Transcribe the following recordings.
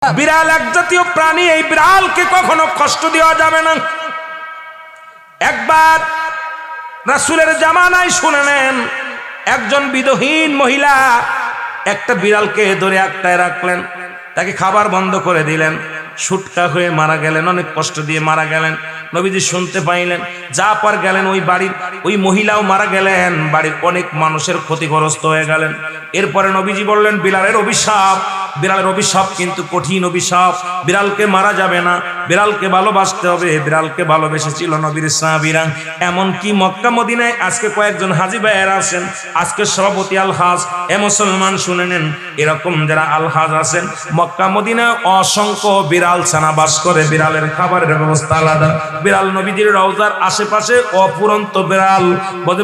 বিড়াল এক জাতীয় প্রাণী, এই বিড়ালকে কখনো কষ্ট দেওয়া যাবে না। একবার রাসূলের জামানায় শুনে নেন, একজন বিধহীন মহিলা একটা বিড়ালকে ধরে আটকায় রাখলেন, তাকে খাবার বন্ধ করে দিলেন, সুটকা হয়ে মারা গেলেন, অনেক কষ্ট দিয়ে মারা গেলেন। নবীজি শুনতে পাইলেন, যা পার গেলেন, ওই বাড়ির ওই মহিলাও মারা গেলেন, বাড়ির অনেক মানুষের ক্ষতিগ্রস্ত হয়ে গেলেন। এরপরে নবীজি বললেন, বিড়ালের অভিশাপ, বিড়ালের অভিশাপ কিন্তু কঠিন অভিশাপ, বিড়ালকে মারা যাবে না, বিড়ালকে ভালোবাসতে হবে। বিড়ালকে ভালোবেসেছিল নবীর সাহাবীরা। এমনকি মক্কা মদিনায় আজকে কয়েকজন হাজী ভাইয়েরা আছেন, আজকে সভাপতি আলহাজ, এ মুসলমান শুনে নেন, এরকম যারা আলহাজ আছেন, মক্কা মদিনায় অসংখ্য বিড়াল ছানা বাস করে। বিড়ালের খাবারের ব্যবস্থা আলাদা। বিড়াল নবীজির রওজার আশেপাশে অপুরন্ত বিড়াল,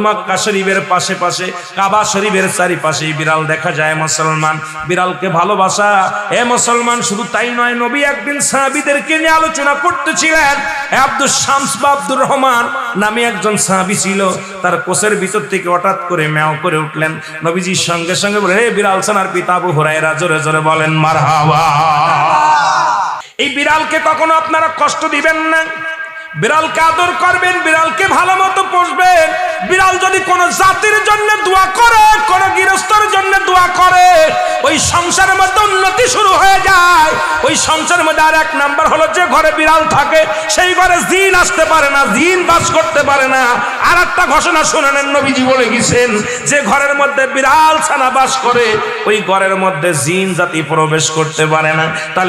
মক্কা শরীফের পাশে পাশে, কাবা শরীফের চারিপাশে বিড়াল দেখা যায়। মুসলমান, বিড়ালকে ভালোবাসা, এ মুসলমান শুধু তাই নয়, নবী একদিন সাহাবীদেরকে নিয়ে আলোচনা করতেছিলেন। আব্দুস শামস বা আব্দুর রহমান নামে একজন সাহাবী ছিল, তার কোষের ভিতর থেকে হঠাৎ করে ম্যাও করে উঠলেন। নবীজির সঙ্গে সঙ্গে বলে, হে বিড়াল ছানার পিতা আবু হুরায়রা, জোরে জোরে বলেন মারহাবা। এই বিড়ালকে কখনো আপনারা কষ্ট দিবেন না, বিড়ালকে আদর করবেন, বিড়ালকে ভালো মতো পুষবেন। বিড়াল যদি কোন জাতির জন্য দোয়া করে, কোন গৃহস্থর জন্য দোয়া করে, ওই সংসারের মধ্যে উন্নতি শুরু হয়ে যায়। ওই সংসারের মধ্যে আর এক নাম্বার হলো, যে ঘরে বিড়াল থাকে সেই ঘরে জিন আসতে পারে না, জিন বাস করতে পারে না। আর একটা ঘোষণা শুনে নেন, নবীজি বলে গেছেন, যে ঘরের মধ্যে বিড়াল ছানা বাস করে, ওই ঘরের মধ্যে জিন জাতি প্রবেশ করতে পারে না।